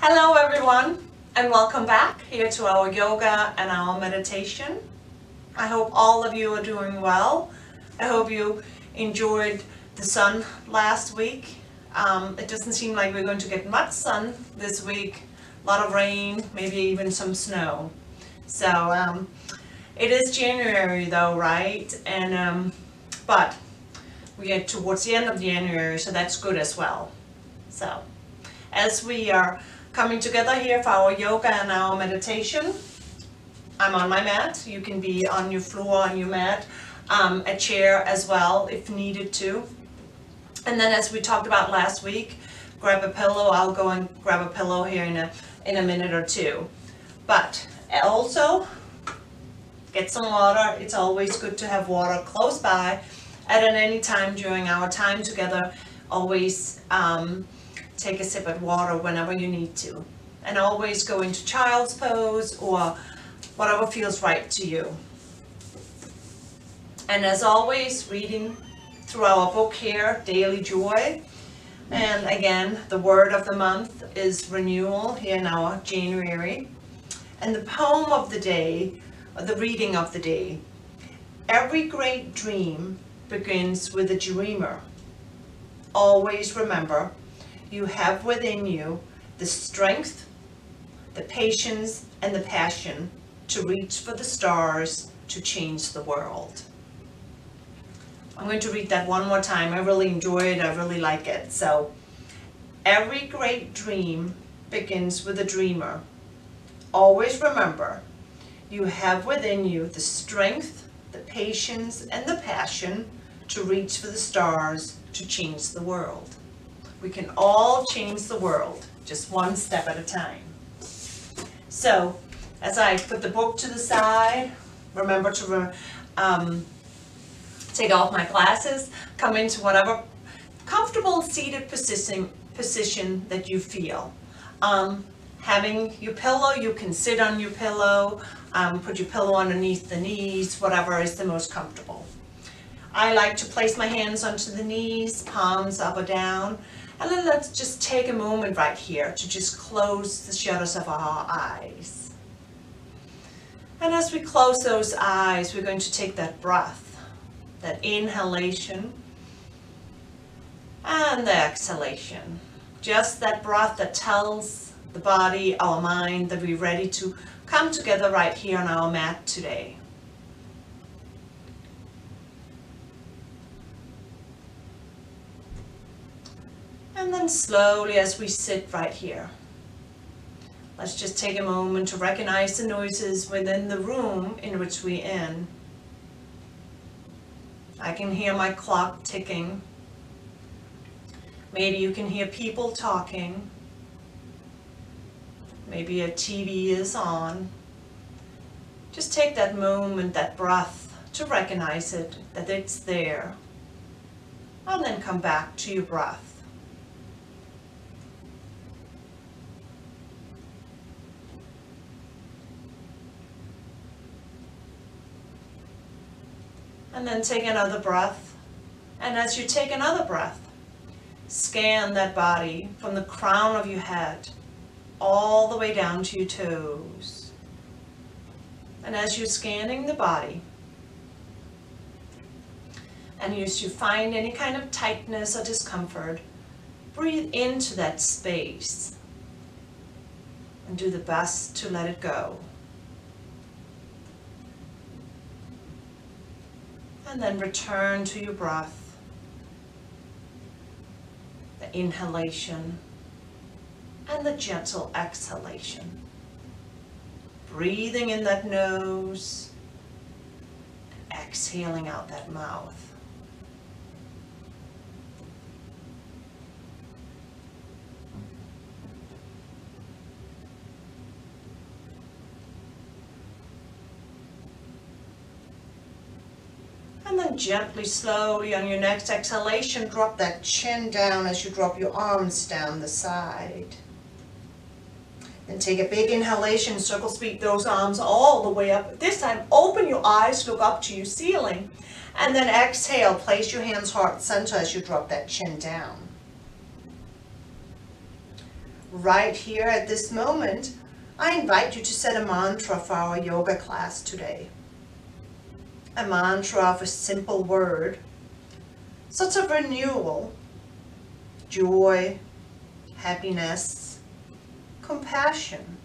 Hello everyone, and welcome back here to our yoga and our meditation. I hope all of you are doing well. I hope you enjoyed the sun last week. It doesn't seem like we're going to get much sun this week. A lot of rain, maybe even some snow. So it is January though, right? And but we get towards the end of January, so that's good as well. So as we are coming together here for our yoga and our meditation, I'm on my mat. You can be on your floor, on your mat, a chair as well if needed to. And then as we talked about last week, grab a pillow. I'll go and grab a pillow here in a minute or two. But also get some water. It's always good to have water close by at any time during our time together. Always take a sip of water whenever you need to. And always go into child's pose or whatever feels right to you. And as always, reading through our book here, Daily Joy. And again, the word of the month is renewal here in our January. And the poem of the day, or the reading of the day. Every great dream begins with a dreamer. Always remember, you have within you the strength, the patience, and the passion to reach for the stars to change the world. I'm going to read that one more time. I really enjoy it. I really like it. So, every great dream begins with a dreamer. Always remember, you have within you the strength, the patience, and the passion to reach for the stars to change the world. We can all change the world, just one step at a time. So, as I put the book to the side, remember to take off my glasses, come into whatever comfortable seated position that you feel. Having your pillow, you can sit on your pillow, put your pillow underneath the knees, whatever is the most comfortable. I like to place my hands onto the knees, palms up or down, and then let's just take a moment right here to just close the shutters of our eyes. And as we close those eyes, we're going to take that breath, that inhalation and the exhalation. Just that breath that tells the body, our mind, that we're ready to come together right here on our mat today. And then slowly as we sit right here, let's just take a moment to recognize the noises within the room in which we're in. I can hear my clock ticking. Maybe you can hear people talking. Maybe a TV is on. Just take that moment, that breath, to recognize it, that it's there. And then come back to your breath. And then take another breath. And as you take another breath, scan that body from the crown of your head all the way down to your toes. And as you're scanning the body, and as you find any kind of tightness or discomfort, breathe into that space and do the best to let it go. And then return to your breath, the inhalation and the gentle exhalation. Breathing in that nose, and exhaling out that mouth. And then gently, slowly on your next exhalation, drop that chin down as you drop your arms down the side. Then take a big inhalation, circle sweep those arms all the way up. This time, open your eyes, look up to your ceiling. And then exhale, place your hands heart center as you drop that chin down. right here at this moment, I invite you to set a mantra for our yoga class today. A mantra of a simple word, such as renewal, joy, happiness, compassion.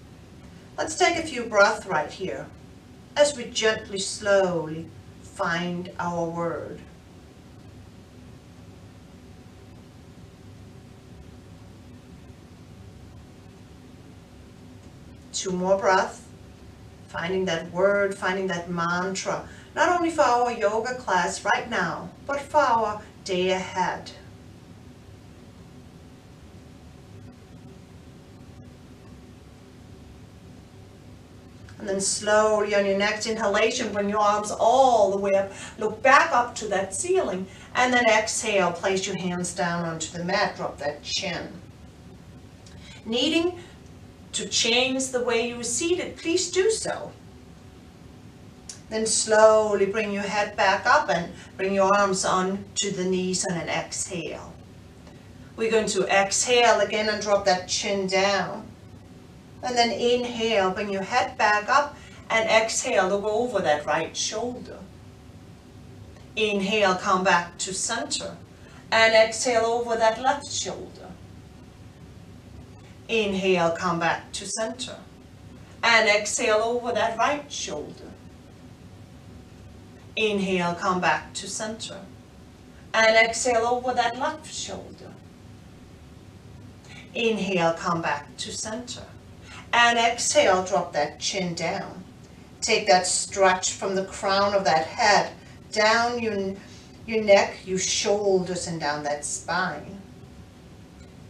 Let's take a few breaths right here as we gently, slowly find our word. Two more breaths, finding that word, finding that mantra, not only for our yoga class right now, but for our day ahead. And then slowly on your next inhalation, bring your arms all the way up, look back up to that ceiling, and then exhale, place your hands down onto the mat, drop that chin. Needing to change the way you are seated, please do so. Then slowly bring your head back up and bring your arms on to the knees on an exhale. We're going to exhale again and drop that chin down. And then inhale, bring your head back up and exhale, look over that right shoulder. Inhale, come back to center and exhale over that left shoulder. Inhale, come back to center and exhale over that right shoulder. Inhale, come back to center and exhale over that left shoulder. Inhale, come back to center and exhale, drop that chin down. Take that stretch from the crown of that head down your neck, your shoulders, and down that spine.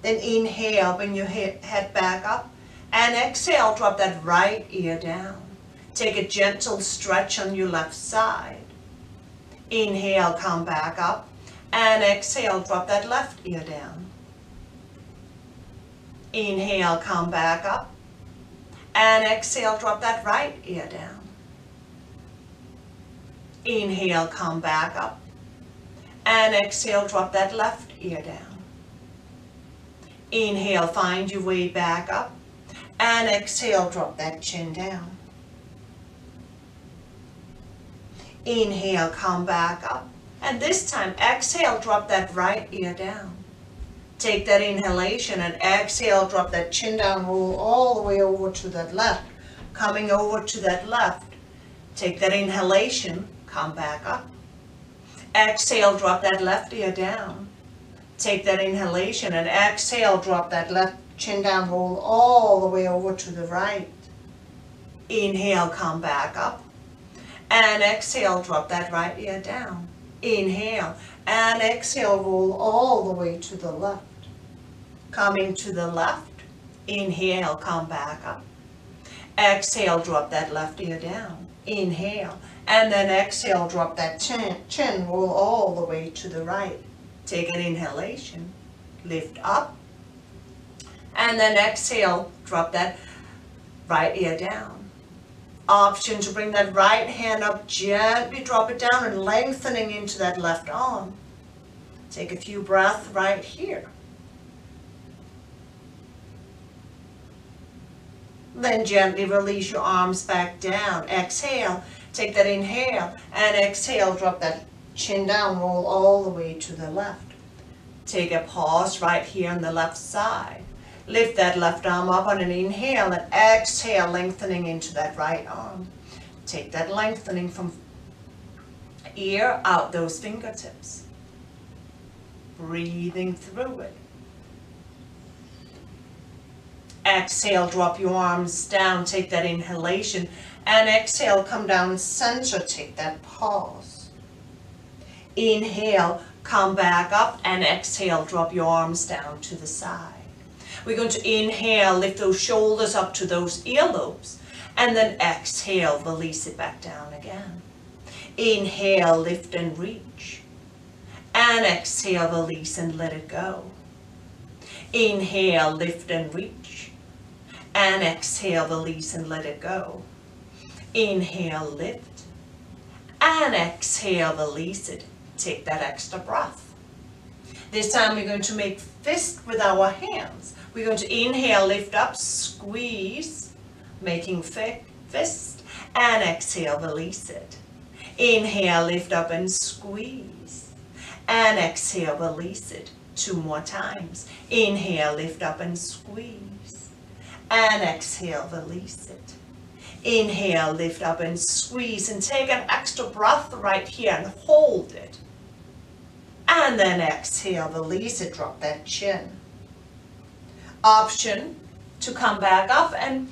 Then inhale, bring your head back up, and exhale, drop that right ear down. Take a gentle stretch on your left side. Inhale, come back up, and exhale, drop that left ear down. Inhale, come back up, and exhale, drop that right ear down. Inhale, come back up, and exhale, drop that left ear down. Inhale, find your way back up, and exhale, drop that chin down. Inhale, come back up, and this time exhale, drop that right ear down. Take that inhalation and exhale, drop that chin down, roll all the way over to that left. Coming over to that left, take that inhalation, come back up. Exhale, drop that left ear down. Take that inhalation and exhale, drop that left chin down, roll all the way over to the right. Inhale, come back up. And exhale, drop that right ear down. Inhale and exhale, roll all the way to the left. Coming to the left, inhale, come back up. Exhale, drop that left ear down. Inhale, and then exhale, drop that chin, roll all the way to the right. Take an inhalation, lift up, and then exhale, drop that right ear down. Option to bring that right hand up, gently drop it down and lengthening into that left arm. Take a few breaths right here. Then gently release your arms back down. Exhale, take that inhale, and exhale, drop that chin down, roll all the way to the left. Take a pause right here on the left side. Lift that left arm up on an inhale and exhale, lengthening into that right arm. Take that lengthening from ear out those fingertips. Breathing through it. Exhale, drop your arms down, take that inhalation, and exhale, come down center, take that pause. Inhale, come back up, and exhale, drop your arms down to the side. We're going to inhale, lift those shoulders up to those earlobes, and then exhale, release it back down again. Inhale, lift and reach, and exhale, release and let it go. Inhale, lift and reach, and exhale, release and let it go. Inhale, lift, and exhale, release it. Take that extra breath. This time we're going to make fist with our hands. We're going to inhale, lift up, squeeze, making fist, and exhale, release it. Inhale, lift up and squeeze, and exhale, release it. 2 more times. Inhale, lift up and squeeze, and exhale, release it. Inhale, lift up and squeeze, and take an extra breath right here and hold it. And then exhale, release it, drop that chin. Option to come back up and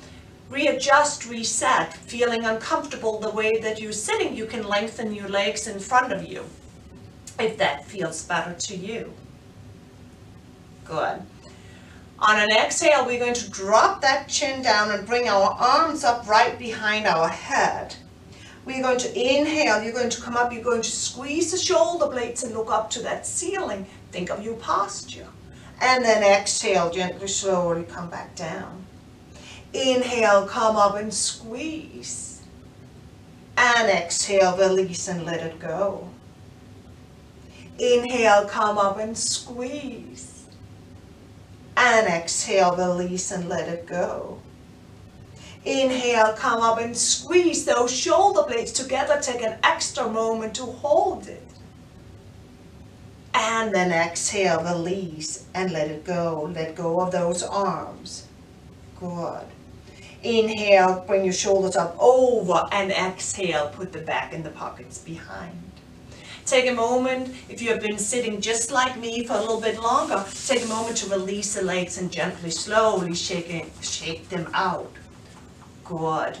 readjust, reset. Feeling uncomfortable the way that you're sitting, you can lengthen your legs in front of you if that feels better to you. Good. On an exhale, we're going to drop that chin down and bring our arms up right behind our head. We're going to inhale, you're going to come up, you're going to squeeze the shoulder blades and look up to that ceiling. Think of your posture. And then exhale, gently, slowly come back down. Inhale, come up and squeeze. And exhale, release and let it go. Inhale, come up and squeeze. And exhale, release and let it go. Inhale, come up and squeeze those shoulder blades together. Take an extra moment to hold it. And then exhale, release and let it go. Let go of those arms. Good. Inhale, bring your shoulders up over, and exhale, put them back in the pockets behind. Take a moment, if you have been sitting just like me for a little bit longer, take a moment to release the legs and gently, slowly shake them out. Good.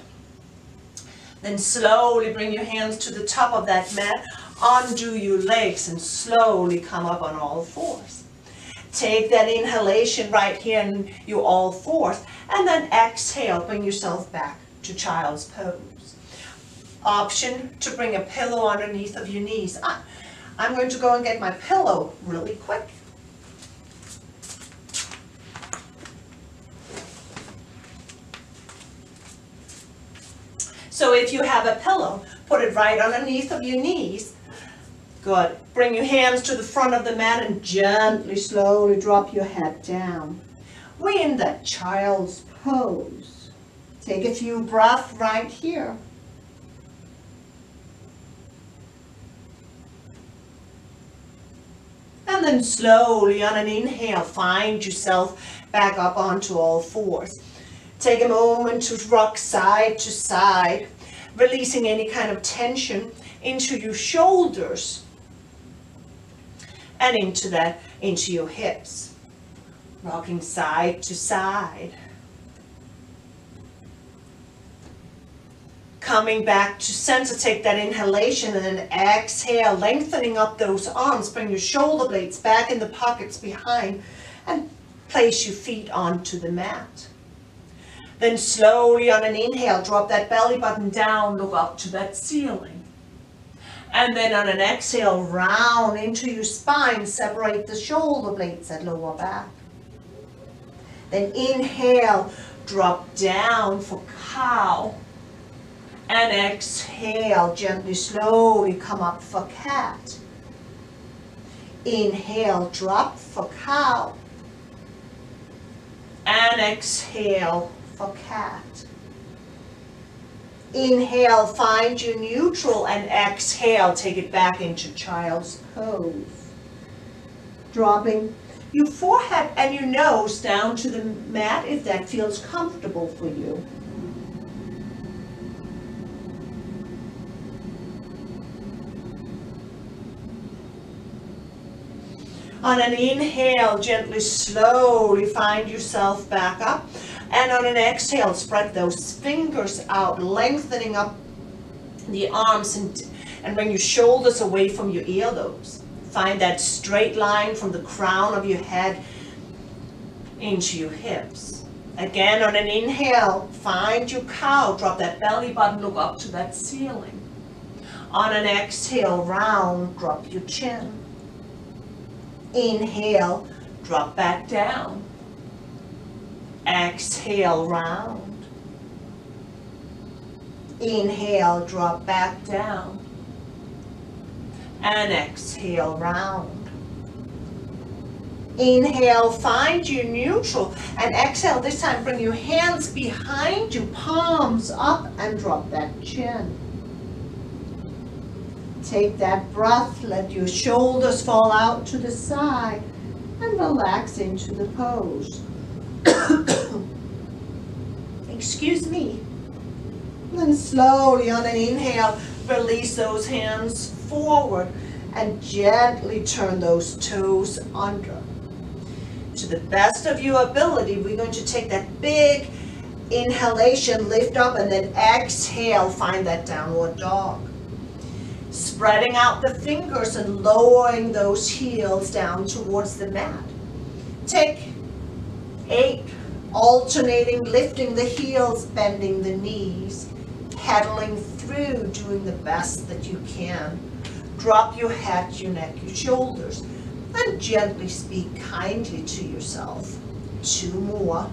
Then slowly bring your hands to the top of that mat, undo your legs and slowly come up on all fours. Take that inhalation right here in your all fours, and then exhale, bring yourself back to child's pose. Option to bring a pillow underneath of your knees. I'm going to go and get my pillow really quick. So if you have a pillow, put it right underneath of your knees. Good. Bring your hands to the front of the mat and gently, slowly drop your head down. We're in that child's pose. Take a few breaths right here. And then slowly on an inhale, find yourself back up onto all fours. Take a moment to rock side to side, releasing any kind of tension into your shoulders and into your hips. Rocking side to side. Coming back to center, take that inhalation and then exhale, lengthening up those arms. Bring your shoulder blades back in the pockets behind and place your feet onto the mat. Then slowly on an inhale, drop that belly button down, look up to that ceiling. And then on an exhale, round into your spine, separate the shoulder blades at lower back. Then inhale, drop down for cow. And exhale, gently, slowly come up for cat. Inhale, drop for cow. And exhale for cat. Inhale, find your neutral, and exhale, take it back into child's pose. Dropping your forehead and your nose down to the mat if that feels comfortable for you. On an inhale, gently, slowly find yourself back up. And on an exhale, spread those fingers out, lengthening up the arms and bring your shoulders away from your earlobes. Find that straight line from the crown of your head into your hips. Again, on an inhale, find your cow, drop that belly button, look up to that ceiling. On an exhale, round, drop your chin. Inhale, drop back down. Exhale, round. Inhale, drop back down. And exhale, round. Inhale, find your neutral, and exhale. This time, bring your hands behind you, palms up, and drop that chin. Take that breath, let your shoulders fall out to the side, and relax into the pose. Excuse me. Then slowly on an inhale, release those hands forward and gently turn those toes under. To the best of your ability, we're going to take that big inhalation, lift up, and then exhale, find that downward dog. Spreading out the fingers and lowering those heels down towards the mat. Take 8, alternating, lifting the heels, bending the knees, pedaling through, doing the best that you can. Drop your head, your neck, your shoulders, and gently speak kindly to yourself. 2 more.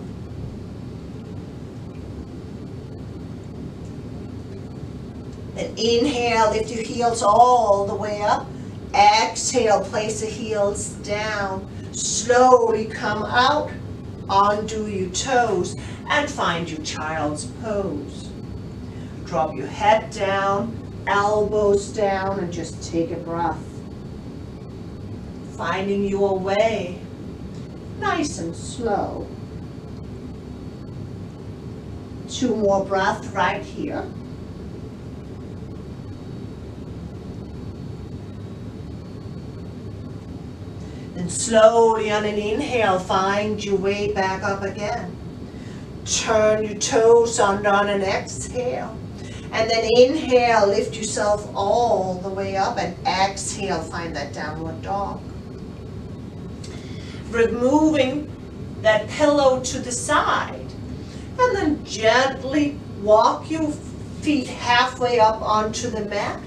Then inhale, lift your heels all the way up. Exhale, place the heels down. Slowly come out, undo your toes, and find your child's pose. Drop your head down, elbows down, and just take a breath. Finding your way, nice and slow. 2 more breaths right here. Then slowly on an inhale, find your way back up again. Turn your toes under on an exhale. And then inhale, lift yourself all the way up, and exhale, find that downward dog. Removing that pillow to the side, and then gently walk your feet halfway up onto the mat.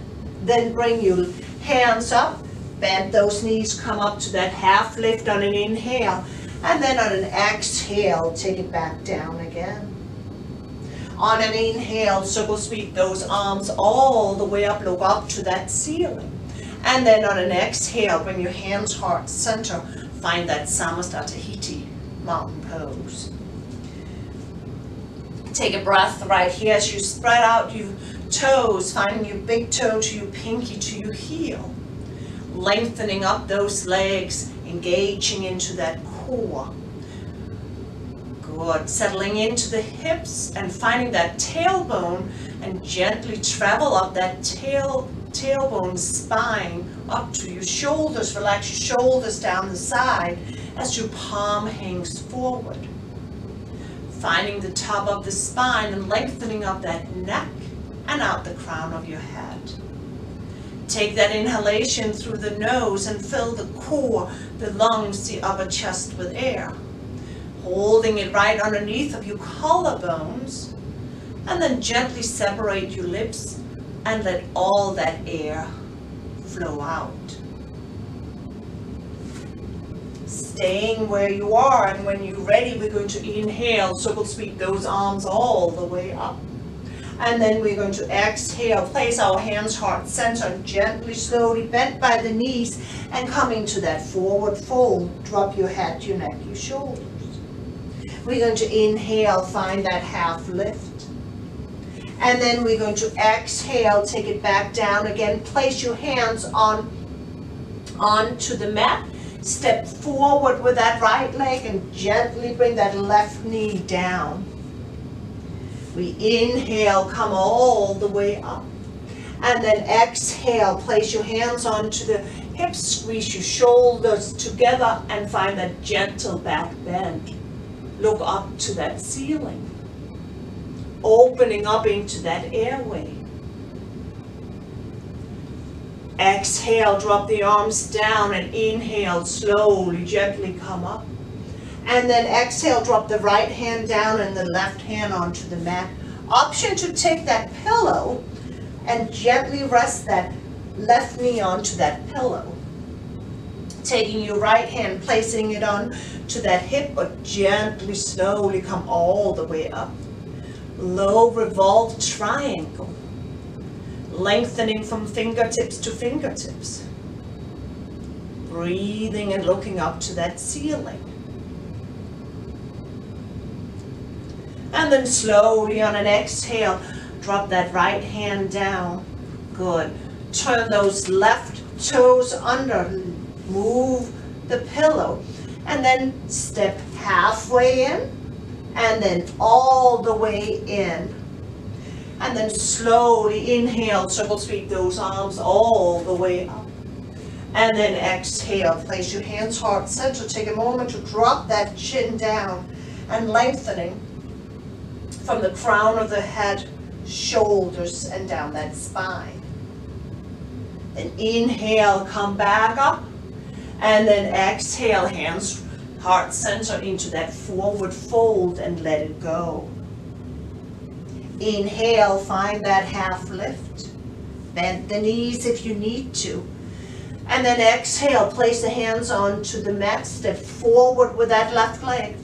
Then bring your hands up, bend those knees, come up to that half lift on an inhale, and then on an exhale, take it back down again. On an inhale, circle sweep those arms all the way up, look up to that ceiling. And then on an exhale, bring your hands heart center, find that Samastha Tahiti mountain pose. Take a breath right here as you spread out your toes, finding your big toe to your pinky to your heel. Lengthening up those legs, engaging into that core. Good. Settling into the hips and finding that tailbone, and gently travel up that tailbone spine up to your shoulders. Relax your shoulders down the side as your palm hangs forward. Finding the top of the spine and lengthening up that neck and out the crown of your head. Take that inhalation through the nose and fill the core, the lungs, the upper chest with air. Holding it right underneath of your collarbones, and then gently separate your lips and let all that air flow out. Staying where you are, and when you're ready, we're going to inhale, circle sweep those arms all the way up. And then we're going to exhale, place our hands heart center, gently, slowly bent by the knees, and coming to that forward fold. Drop your head, your neck, your shoulders. We're going to inhale, find that half lift. And then we're going to exhale, take it back down again. Place your hands onto the mat. Step forward with that right leg and gently bring that left knee down. We inhale, come all the way up. And then exhale, place your hands onto the hips, squeeze your shoulders together, and find that gentle back bend. Look up to that ceiling, opening up into that airway. Exhale, drop the arms down, and inhale, slowly, gently come up. And then exhale, drop the right hand down and the left hand onto the mat. Option to take that pillow and gently rest that left knee onto that pillow. Taking your right hand, placing it on to that hip, but gently, slowly come all the way up. Low revolved triangle. Lengthening from fingertips to fingertips. breathing and looking up to that ceiling. And then slowly on an exhale, drop that right hand down. Good. Turn those left toes under. Move the pillow. And then step halfway in. And then all the way in. And then slowly inhale, circle sweep those arms all the way up. And then exhale, place your hands heart center. Take a moment to drop that chin down and lengthening from the crown of the head, shoulders, and down that spine. Then inhale, come back up. And then exhale, hands heart center into that forward fold and let it go. Inhale, find that half lift. Bend the knees if you need to. And then exhale, place the hands onto the mat. Step forward with that left leg.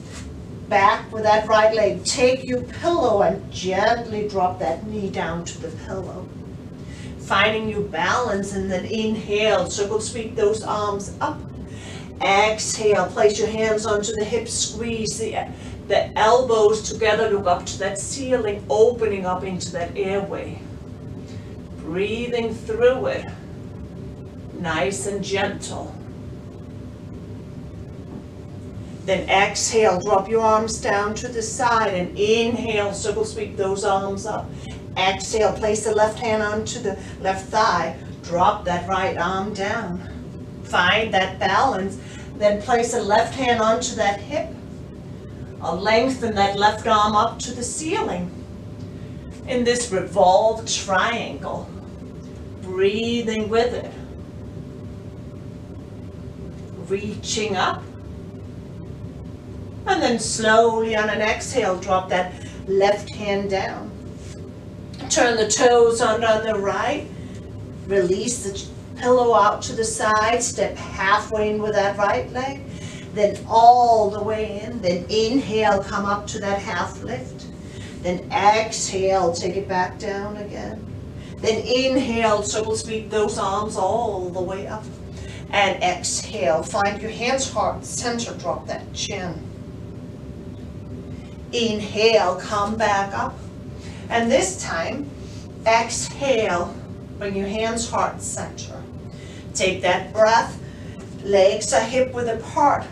Back with that right leg. Take your pillow and gently drop that knee down to the pillow. Finding your balance, and then inhale, circle sweep those arms up. Exhale, place your hands onto the hips, squeeze the elbows together, look up to that ceiling, opening up into that airway. Breathing through it, nice and gentle. Then exhale, drop your arms down to the side, and inhale, circle sweep those arms up. Exhale, place the left hand onto the left thigh, drop that right arm down. Find that balance, then place the left hand onto that hip. Lengthen that left arm up to the ceiling in this revolved triangle. Breathing with it. Reaching up. And then slowly on an exhale, drop that left hand down. Turn the toes under on the right. Release the pillow out to the side. Step halfway in with that right leg. Then all the way in. Then inhale, come up to that half lift. Then exhale, take it back down again. Then inhale, circle sweep those arms all the way up. And exhale, find your hands heart center, drop that chin. Inhale, come back up. And this time, exhale, bring your hands heart center. Take that breath, legs are hip width apart.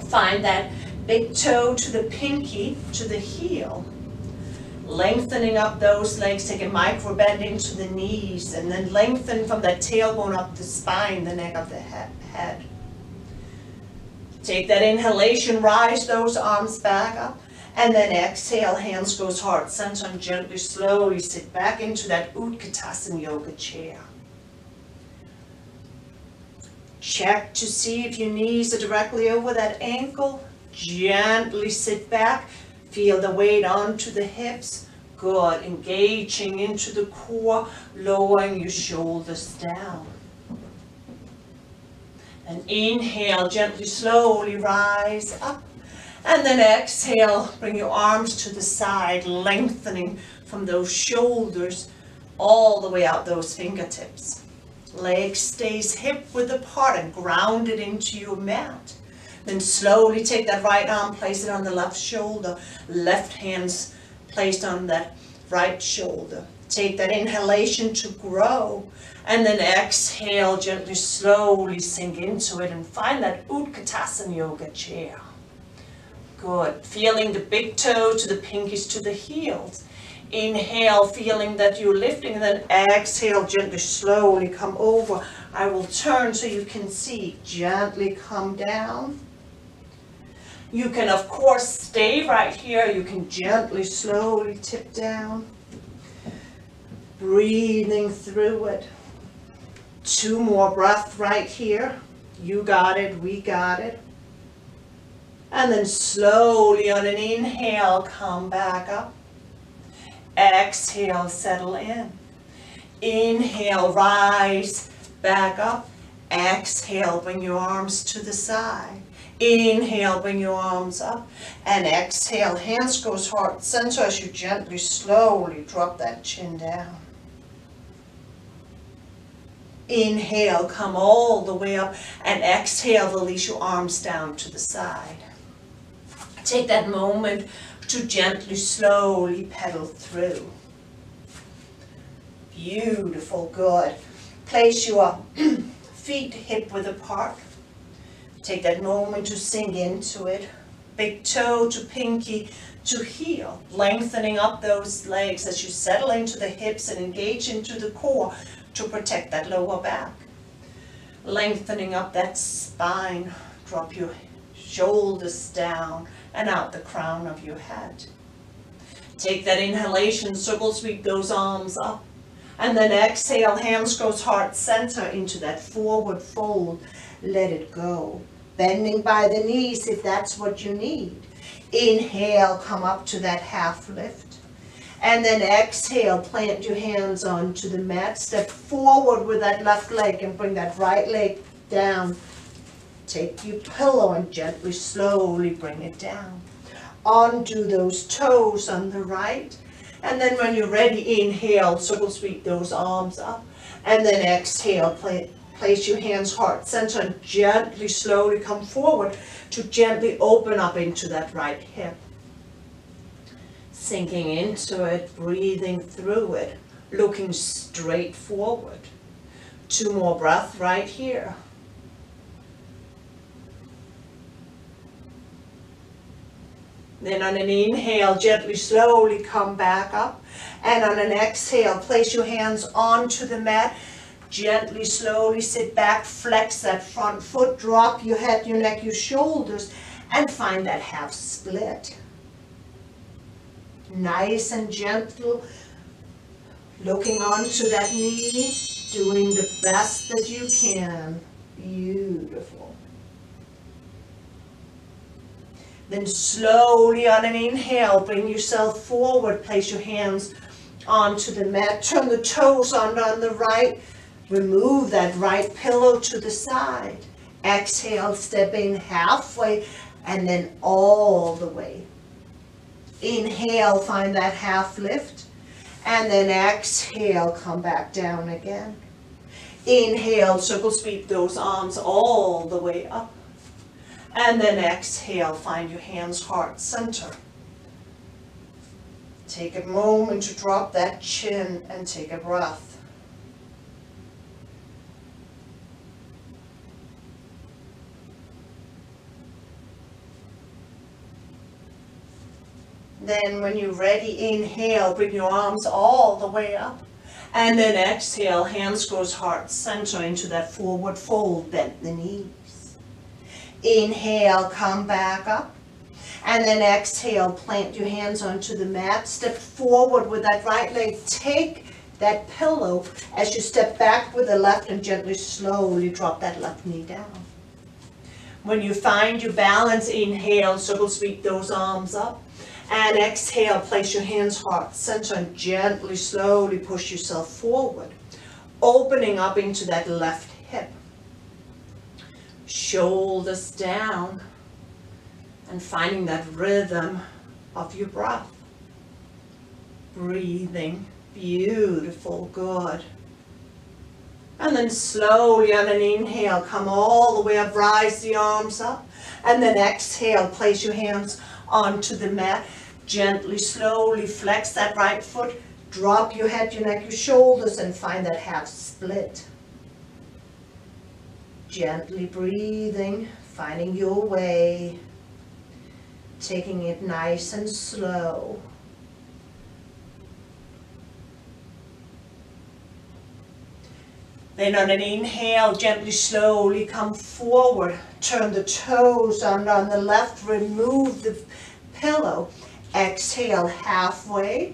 Find that big toe to the pinky, to the heel. Lengthening up those legs, take a micro bend into the knees, and then lengthen from that tailbone up the spine, the neck of the head. Take that inhalation, rise those arms back up, and then exhale, hands goes heart center, and gently, slowly sit back into that Utkatasana yoga chair. Check to see if your knees are directly over that ankle. Gently sit back. Feel the weight onto the hips. Good. Engaging into the core, lowering your shoulders down. And inhale, gently, slowly rise up. And then exhale, bring your arms to the side, lengthening from those shoulders all the way out those fingertips. Leg stays hip width apart and grounded into your mat. Then slowly take that right arm, place it on the left shoulder. Left hand's placed on that right shoulder. Take that inhalation to grow. And then exhale, gently, slowly sink into it and find that Utkatasana yoga chair. Good. Feeling the big toe to the pinkies to the heels. Inhale, feeling that you're lifting, and then exhale, gently, slowly come over. I will turn so you can see. Gently come down. You can, of course, stay right here. You can gently, slowly tip down. Breathing through it. 2 more breaths right here. You got it, we got it. And then slowly on an inhale, come back up. Exhale, settle in. Inhale, rise back up. Exhale, bring your arms to the side. Inhale, bring your arms up. And exhale, hands goes heart center as you gently, slowly drop that chin down. Inhale, come all the way up, and exhale, release your arms down to the side. Take that moment to gently, slowly pedal through. Beautiful, good. Place your feet hip-width apart. Take that moment to sink into it. Big toe to pinky to heel, lengthening up those legs as you settle into the hips and engage into the core to protect that lower back. Lengthening up that spine, drop your shoulders down and out the crown of your head. Take that inhalation, circle sweep those arms up, and then exhale, hands goes heart center into that forward fold. Let it go. Bending by the knees if that's what you need. Inhale, come up to that half lift. And then exhale, plant your hands onto the mat. Step forward with that left leg and bring that right leg down. Take your pillow and gently, slowly bring it down. Undo those toes on the right. And then when you're ready, inhale, circle sweep those arms up. And then exhale, place your hands heart center and gently, slowly come forward to gently open up into that right hip. Sinking into it, breathing through it, looking straight forward. 2 more breaths right here. Then on an inhale, gently, slowly come back up. And on an exhale, place your hands onto the mat. Gently, slowly sit back, flex that front foot, drop your head, your neck, your shoulders, and find that half split. Nice and gentle, looking onto that knee, doing the best that you can. Beautiful. Then slowly on an inhale, bring yourself forward, place your hands onto the mat, turn the toes on the right, remove that right pillow to the side. Exhale, step in halfway, and then all the way. Inhale, find that half lift, and then exhale, come back down again. Inhale, circle sweep those arms all the way up. And then exhale, find your hands heart center. Take a moment to drop that chin and take a breath. Then when you're ready, inhale, bring your arms all the way up. And then exhale, hands goes heart center into that forward fold, bend the knees. Inhale, come back up. And then exhale, plant your hands onto the mat. Step forward with that right leg. Take that pillow as you step back with the left and gently, slowly drop that left knee down. When you find your balance, inhale, circle sweep those arms up. And exhale, place your hands heart center and gently, slowly push yourself forward, opening up into that left hip. Shoulders down and finding that rhythm of your breath. Breathing, beautiful, good. And then slowly on an inhale, come all the way up, rise the arms up. And then exhale, place your hands onto the mat. Gently, slowly flex that right foot, drop your head, your neck, your shoulders, and find that half split. Gently breathing, finding your way, taking it nice and slow. Then on an inhale, gently, slowly come forward, turn the toes on the left, remove the pillow. Exhale halfway,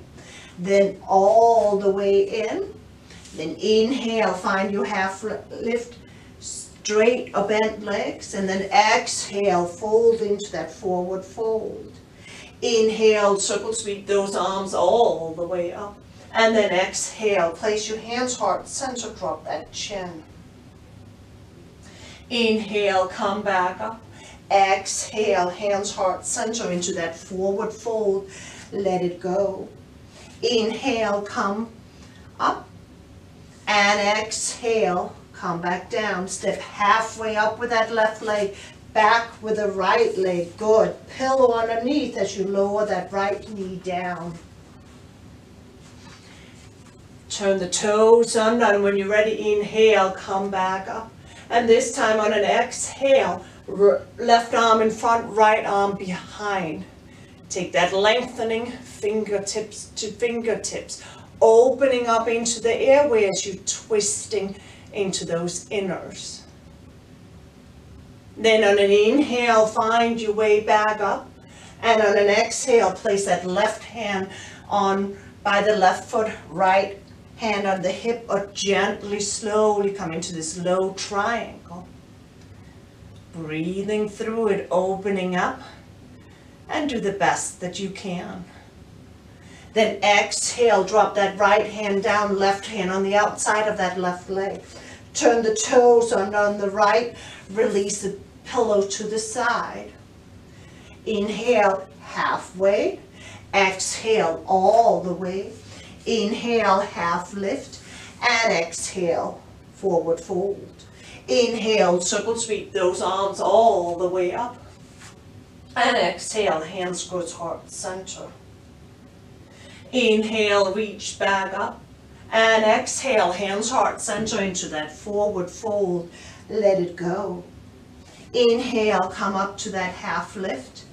then all the way in. Then inhale, find your half lift, straight or bent legs, and then exhale, fold into that forward fold. Inhale, circle sweep those arms all the way up. And then exhale, place your hands heart center, drop that chin. Inhale, come back up. Exhale, hands heart center into that forward fold. Let it go. Inhale, come up. And exhale, come back down, step halfway up with that left leg, back with the right leg, good. Pillow underneath as you lower that right knee down. Turn the toes under, and when you're ready, inhale, come back up. And this time on an exhale, left arm in front, right arm behind. Take that lengthening fingertips to fingertips, opening up into the airway as you're twisting into those inners. Then on an inhale, find your way back up. And on an exhale, place that left hand on by the left foot, right hand on the hip, or gently, slowly come into this low triangle. Breathing through it, opening up, and do the best that you can. Then exhale, drop that right hand down, left hand on the outside of that left leg. Turn the toes on the right, release the pillow to the side. Inhale, halfway. Exhale, all the way. Inhale, half lift, and exhale, forward fold. Inhale, circle sweep those arms all the way up. And exhale, hands go towards center. Inhale, reach back up. And exhale, hands heart center into that forward fold. Let it go. Inhale, come up to that half lift.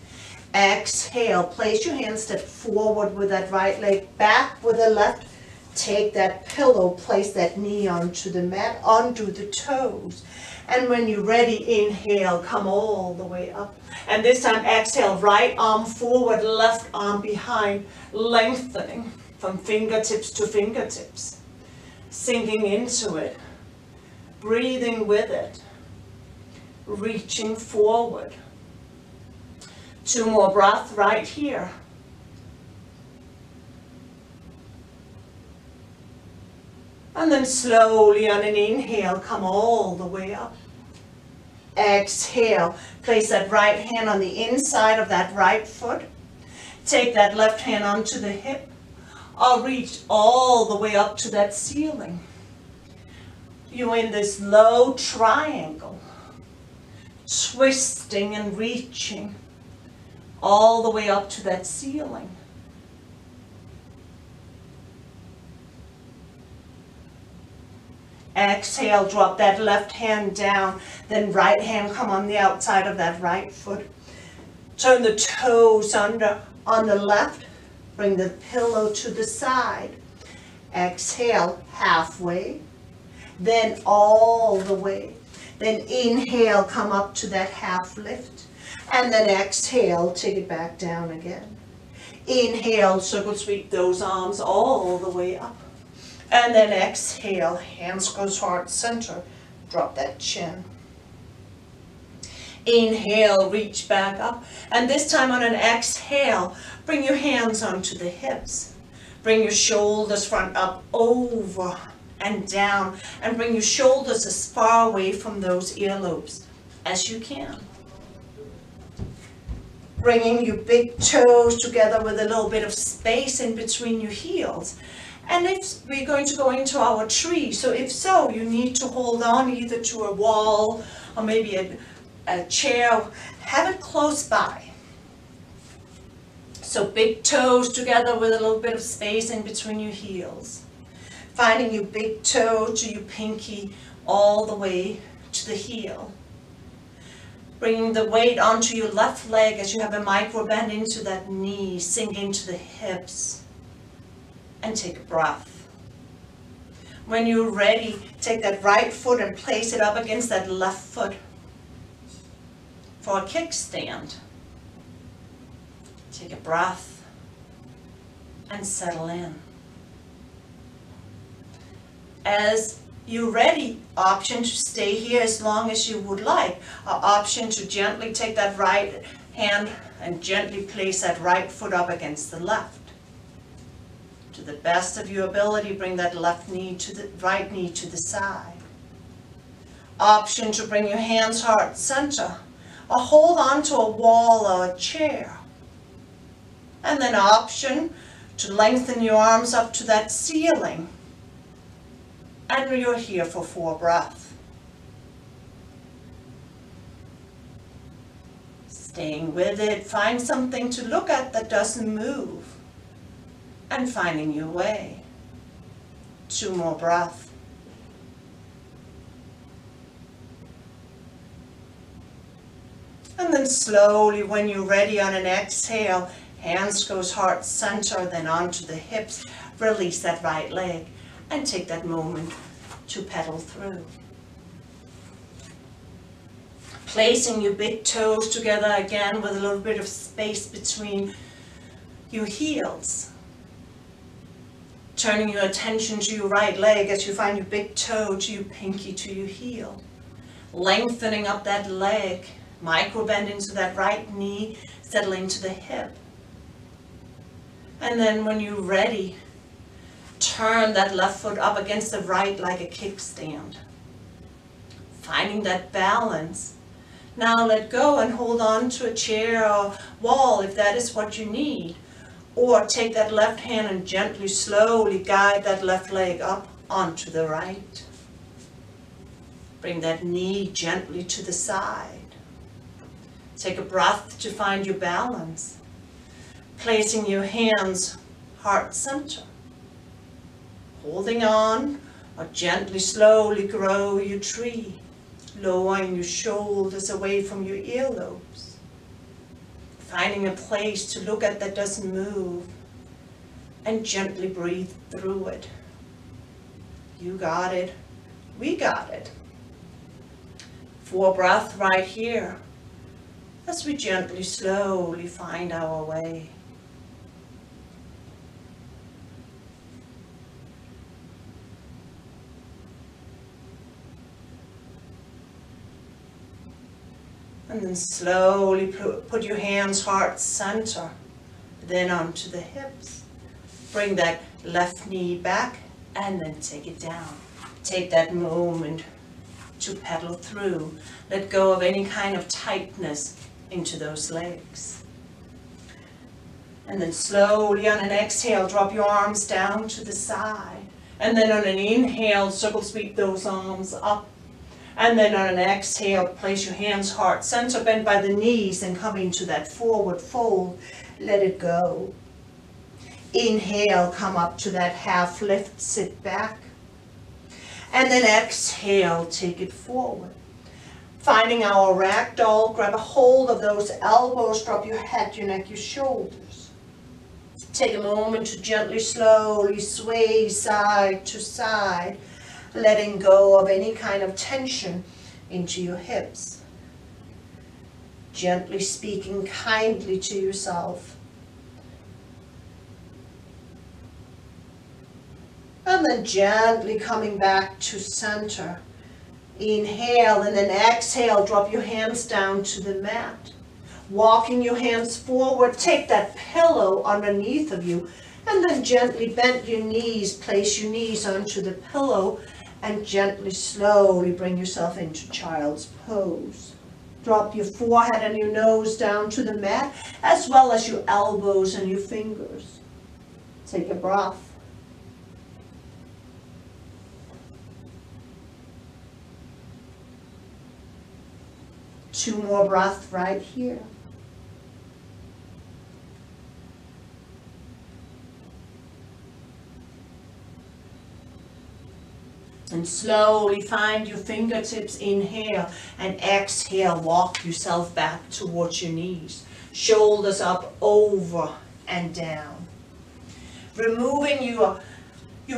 Exhale, place your hands, step forward with that right leg, back with the left. Take that pillow, place that knee onto the mat, undo the toes. And when you're ready, inhale, come all the way up. And this time, exhale, right arm forward, left arm behind, lengthening from fingertips to fingertips. Sinking into it, breathing with it, reaching forward. 2 more breaths right here. And then slowly on an inhale, come all the way up. Exhale, place that right hand on the inside of that right foot. Take that left hand onto the hip. Or reach all the way up to that ceiling. You're in this low triangle, twisting and reaching all the way up to that ceiling. Exhale, drop that left hand down, then right hand come on the outside of that right foot. Turn the toes under on the left, bring the pillow to the side. Exhale, halfway, then all the way. Then inhale, come up to that half lift, and then exhale, take it back down again. Inhale, circle sweep those arms all the way up. And then exhale, hands goes heart center, drop that chin. Inhale, reach back up, and this time on an exhale, bring your hands onto the hips. Bring your shoulders front up, over and down, and bring your shoulders as far away from those earlobes as you can. Bringing your big toes together with a little bit of space in between your heels. And if we're going to go into our tree, so if so, you need to hold on either to a wall or maybe a chair. Have it close by. So big toes together with a little bit of space in between your heels. Finding your big toe to your pinky all the way to the heel. Bringing the weight onto your left leg as you have a micro bend into that knee, sink into the hips. And take a breath. When you're ready, take that right foot and place it up against that left foot for a kickstand. Take a breath and settle in. As you're ready, option to stay here as long as you would like, or option to gently take that right hand and gently place that right foot up against the left. To the best of your ability, bring that left knee to the right knee to the side. Option to bring your hands heart center, or hold on to a wall or a chair. And then option to lengthen your arms up to that ceiling. And you're here for 4 breaths. Staying with it, find something to look at that doesn't move. And finding your way. 2 more breaths. And then slowly, when you're ready on an exhale, hands goes heart center, then onto the hips. Release that right leg and take that moment to pedal through. Placing your big toes together again with a little bit of space between your heels. Turning your attention to your right leg as you find your big toe to your pinky to your heel. Lengthening up that leg. Micro bend into that right knee, settle into the hip. And then when you're ready, turn that left foot up against the right like a kickstand. Finding that balance. Now let go and hold on to a chair or wall if that is what you need. Or take that left hand and gently, slowly guide that left leg up onto the right. Bring that knee gently to the side. Take a breath to find your balance. Placing your hands heart center. Holding on, or gently, slowly grow your tree. Lowering your shoulders away from your earlobes. Finding a place to look at that doesn't move. And gently breathe through it. You got it. We got it. 4 breaths right here. As we gently, slowly find our way. And then slowly put your hands heart center, then onto the hips. Bring that left knee back and then take it down. Take that moment to pedal through. Let go of any kind of tightness into those legs. And then slowly on an exhale, drop your arms down to the side. And then on an inhale, circle sweep those arms up. And then on an exhale, place your hands heart center, bend by the knees and come into that forward fold. Let it go. Inhale, come up to that half lift, sit back. And then exhale, take it forward. Finding our ragdoll, grab a hold of those elbows, drop your head, your neck, your shoulders. Take a moment to gently, slowly sway side to side, letting go of any kind of tension into your hips. Gently speaking kindly to yourself. And then gently coming back to center. Inhale and then exhale, drop your hands down to the mat. Walking your hands forward, take that pillow underneath of you and then gently bend your knees, place your knees onto the pillow and gently, slowly bring yourself into child's pose. Drop your forehead and your nose down to the mat as well as your elbows and your fingers. Take a breath. Two more breaths right here. And slowly find your fingertips, inhale and exhale, walk yourself back towards your knees. Shoulders up, over and down. Removing your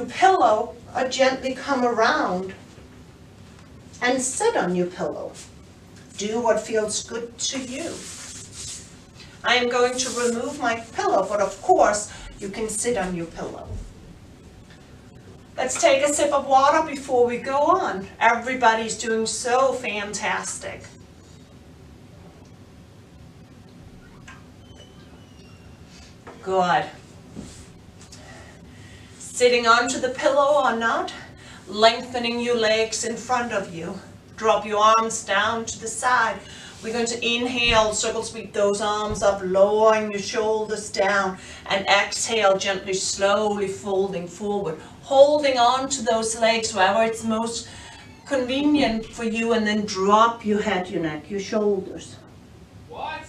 pillow, or gently come around and sit on your pillow. Do what feels good to you. I am going to remove my pillow, but of course you can sit on your pillow. Let's take a sip of water before we go on. Everybody's doing so fantastic. Good. Sitting onto the pillow or not, lengthening your legs in front of you. Drop your arms down to the side. We're going to inhale, circle sweep those arms up, lowering your shoulders down, and exhale, gently, slowly folding forward. Holding on to those legs wherever it's most convenient for you, and then drop your head, your neck, your shoulders. What?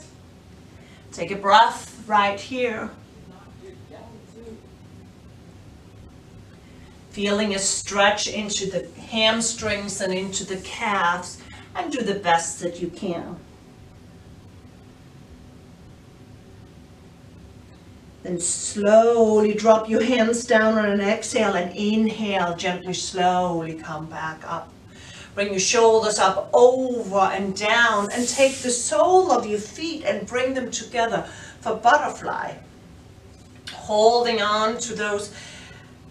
Take a breath right here. Feeling a stretch into the hamstrings and into the calves, and do the best that you can. Then slowly drop your hands down on an exhale and inhale, gently, slowly come back up. Bring your shoulders up, over and down, and take the sole of your feet and bring them together for butterfly. Holding on to those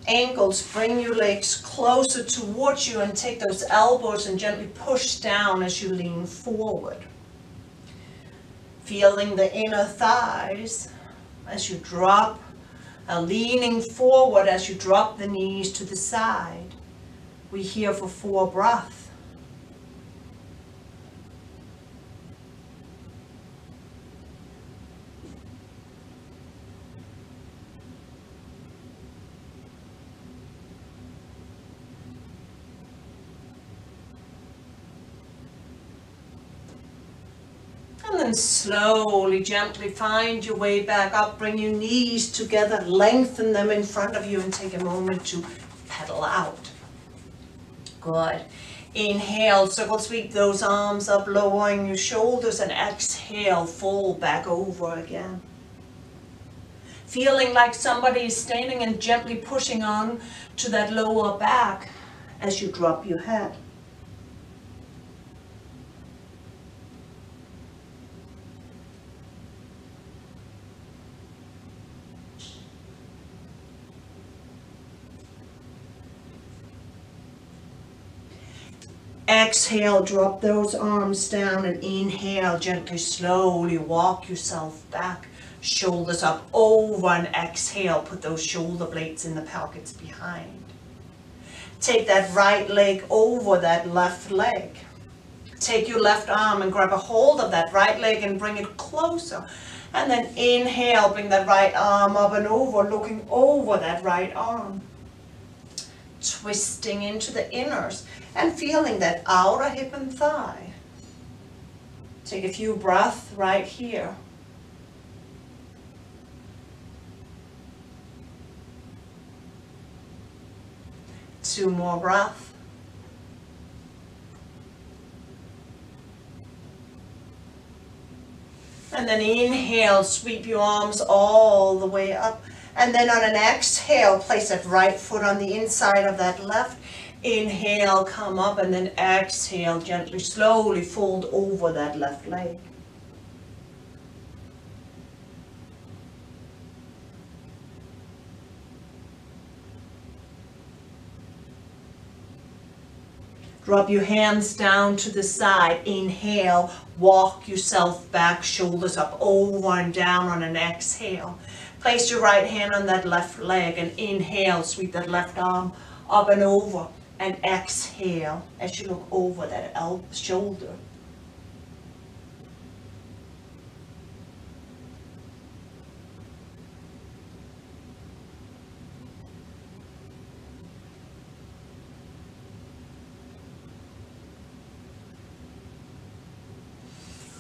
ankles, bring your legs closer towards you and take those elbows and gently push down as you lean forward. Feeling the inner thighs as you drop, leaning forward as you drop the knees to the side. We're here for 4 breaths. And then slowly, gently find your way back up. Bring your knees together, lengthen them in front of you, and take a moment to pedal out. Good. Inhale, circle sweep those arms up, lowering your shoulders, and exhale, fold back over again. Feeling like somebody is standing and gently pushing on to that lower back as you drop your head. Exhale, drop those arms down, and inhale, gently, slowly walk yourself back. Shoulders up, over, and exhale, put those shoulder blades in the pockets behind. Take that right leg over that left leg. Take your left arm and grab a hold of that right leg and bring it closer. And then inhale, bring that right arm up and over, looking over that right arm. Twisting into the inners and feeling that outer hip and thigh. Take a few breaths right here. Two more breaths. And then inhale, sweep your arms all the way up. And then on an exhale, place that right foot on the inside of that left. Inhale, come up, and then exhale, gently, slowly fold over that left leg. Drop your hands down to the side. Inhale, walk yourself back, shoulders up, over and down on an exhale. Place your right hand on that left leg and inhale, sweep that left arm up and over, and exhale as you look over that shoulder.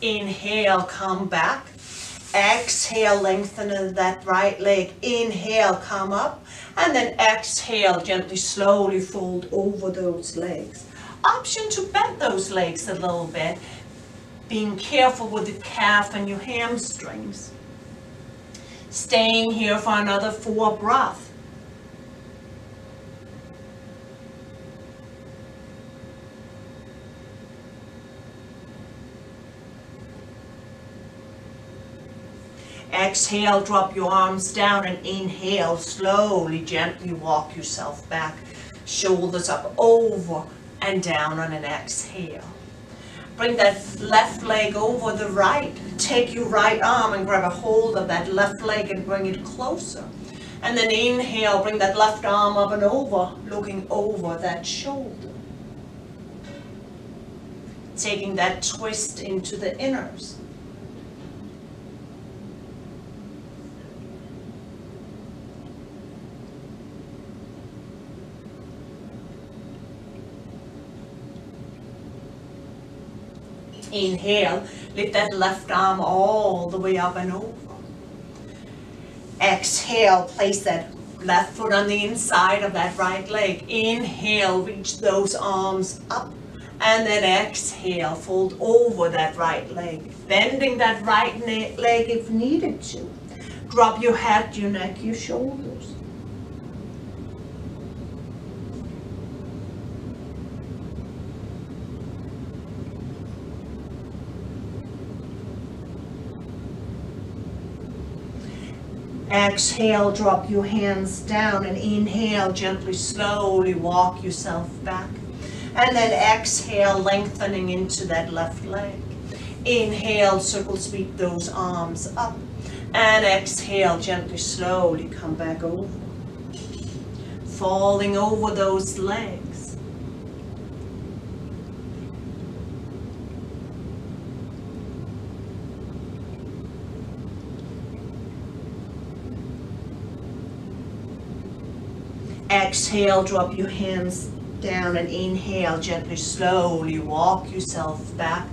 Inhale, come back. Exhale, lengthen that right leg. Inhale, come up. And then exhale, gently, slowly fold over those legs. Option to bend those legs a little bit. Being careful with the calf and your hamstrings. Staying here for another 4 breaths. Exhale, drop your arms down, and inhale, slowly, gently walk yourself back. Shoulders up, over and down on an exhale. Bring that left leg over the right. Take your right arm and grab a hold of that left leg and bring it closer. And then inhale, bring that left arm up and over, looking over that shoulder. Taking that twist into the inners. Inhale, lift that left arm all the way up and over. Exhale, place that left foot on the inside of that right leg. Inhale, reach those arms up. And then exhale, fold over that right leg. Bending that right leg if needed to. Drop your head, your neck, your shoulders. Exhale, drop your hands down, and inhale, gently, slowly walk yourself back. And then exhale, lengthening into that left leg. Inhale, circle sweep those arms up. And exhale, gently, slowly come back over. Falling over those legs. Exhale, drop your hands down and inhale, gently, slowly walk yourself back.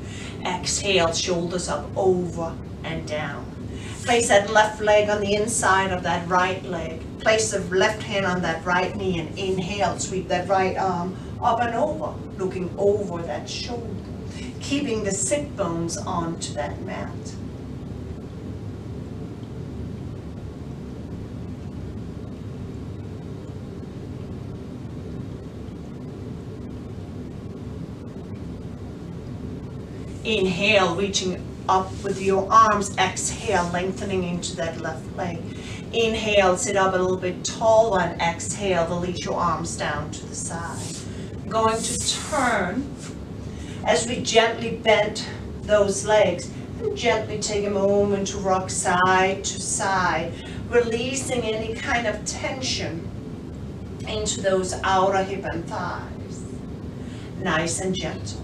Exhale, shoulders up, over and down. Place that left leg on the inside of that right leg. Place the left hand on that right knee and inhale, sweep that right arm up and over, looking over that shoulder, keeping the sit bones onto that mat. Inhale, reaching up with your arms. Exhale, lengthening into that left leg. Inhale, sit up a little bit taller, and exhale, release your arms down to the side. Going to turn as we gently bend those legs, and gently take a moment to rock side to side, releasing any kind of tension into those outer hip and thighs. Nice and gentle.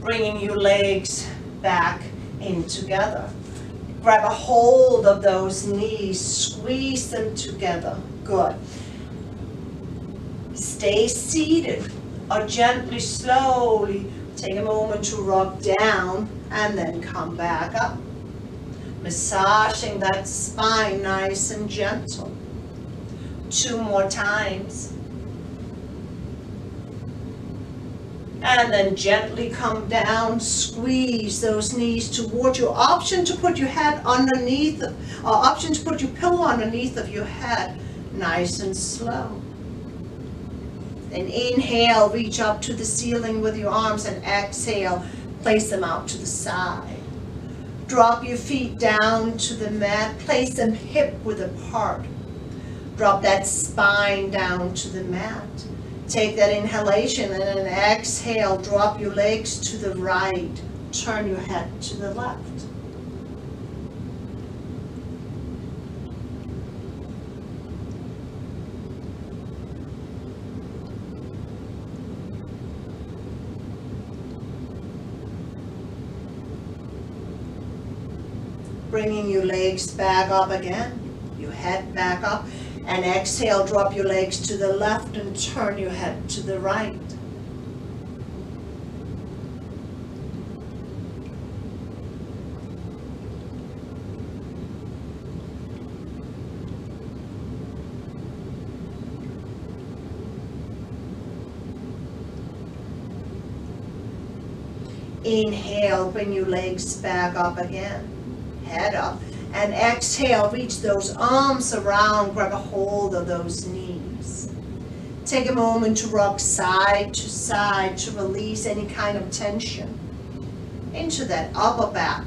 Bringing your legs back in together. Grab a hold of those knees, squeeze them together. Good. Stay seated or gently, slowly take a moment to rock down and then come back up. Massaging that spine nice and gentle. 2 more times. And then gently come down, squeeze those knees toward you. Option to put your head underneath, or option to put your pillow underneath of your head, nice and slow. Then inhale, reach up to the ceiling with your arms, and exhale, place them out to the side. Drop your feet down to the mat, place them hip width apart. Drop that spine down to the mat. Take that inhalation and then exhale, drop your legs to the right, turn your head to the left. Bringing your legs back up again, your head back up. And exhale, drop your legs to the left and turn your head to the right. Inhale, bring your legs back up again, head up. And exhale, reach those arms around, grab a hold of those knees. Take a moment to rock side to side to release any kind of tension into that upper back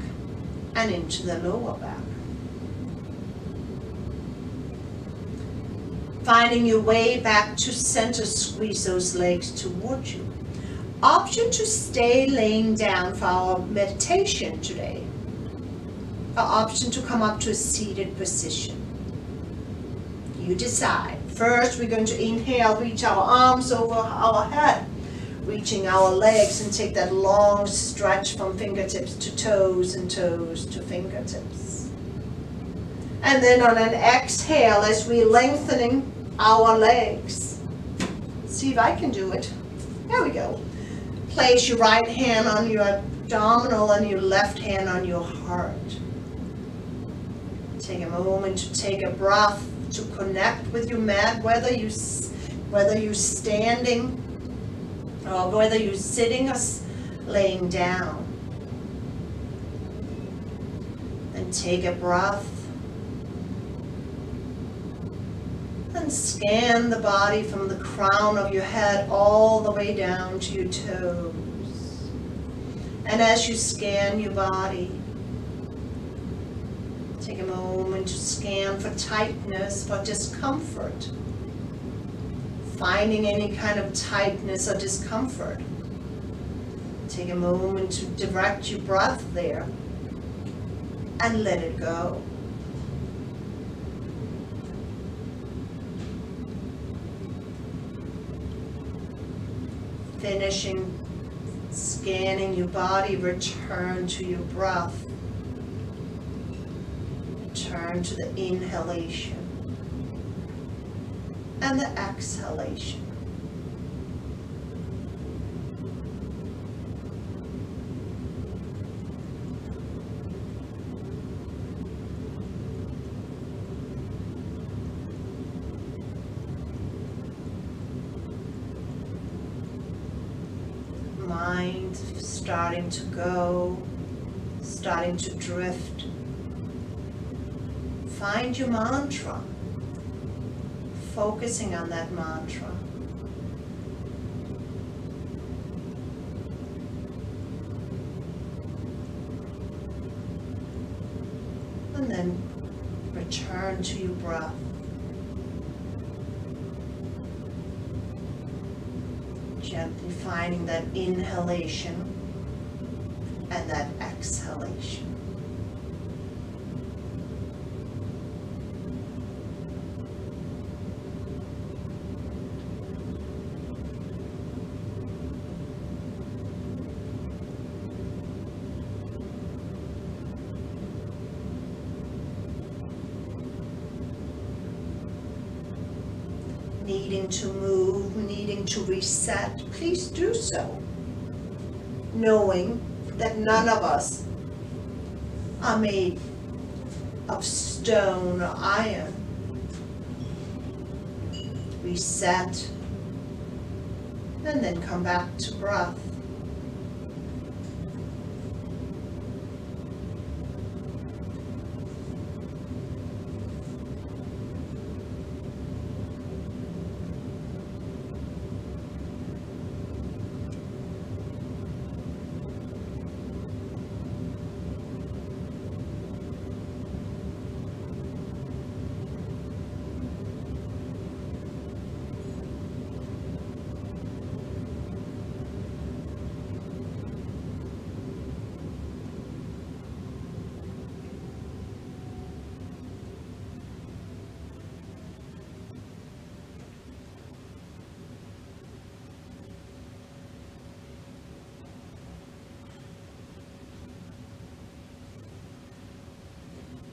and into the lower back. Finding your way back to center, squeeze those legs toward you. Option to stay laying down for our meditation today. Option to come up to a seated position. You decide. First, we're going to inhale, reach our arms over our head, reaching our legs, and take that long stretch from fingertips to toes and toes to fingertips. And then on an exhale, as we're lengthening our legs, See if I can do it. There we go. Place your right hand on your abdominal and your left hand on your heart. Take a moment to take a breath to connect with your mat, whether you're standing or whether you're sitting or laying down. Then take a breath and scan the body from the crown of your head all the way down to your toes. And as you scan your body, take a moment to scan for tightness, for discomfort. Finding any kind of tightness or discomfort. Take a moment to direct your breath there and let it go. Finishing scanning your body, return to your breath. Return to the inhalation and the exhalation. Mind starting to go, starting to drift. Find your mantra, focusing on that mantra. And then return to your breath. Gently finding that inhalation and that exhalation. Needing to move, needing to reset, please do so. Knowing that none of us are made of stone or iron. Reset, and then come back to breath.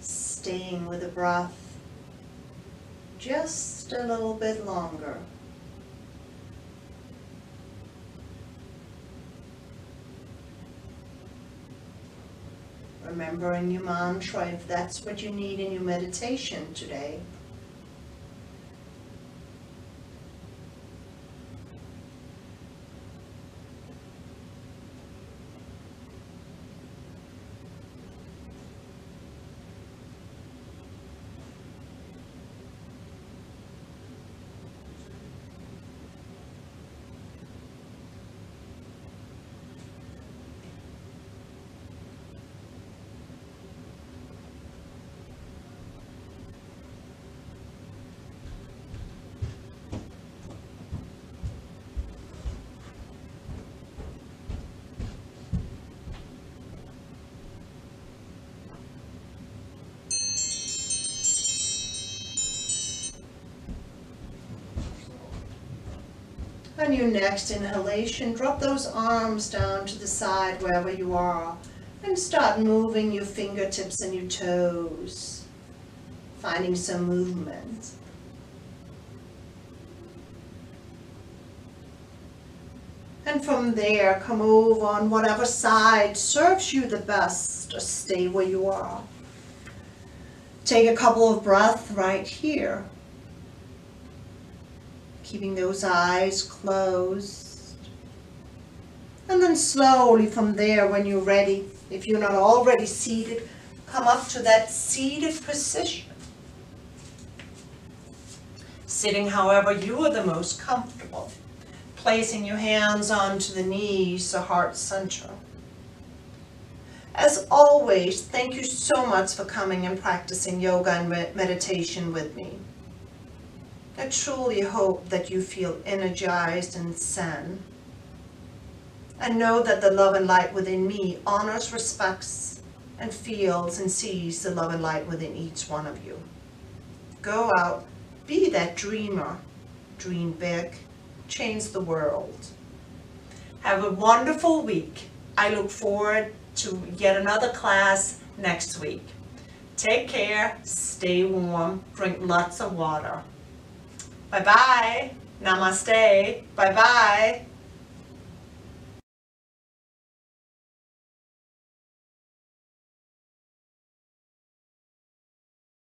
Staying with the breath just a little bit longer. Remembering your mantra if that's what you need in your meditation today. On your next inhalation, drop those arms down to the side wherever you are and start moving your fingertips and your toes, finding some movement. And from there, come over on whatever side serves you the best, or stay where you are. Take a couple of breaths right here. Keeping those eyes closed. And then slowly from there, when you're ready, if you're not already seated, come up to that seated position. Sitting however you are the most comfortable. Placing your hands onto the knees, the heart center. As always, thank you so much for coming and practicing yoga and meditation with me. I truly hope that you feel energized and zen. And know that the love and light within me honors, respects, and feels and sees the love and light within each one of you. Go out, be that dreamer, dream big, change the world. Have a wonderful week. I look forward to yet another class next week. Take care, stay warm, drink lots of water. Bye-bye. Namaste. Bye-bye.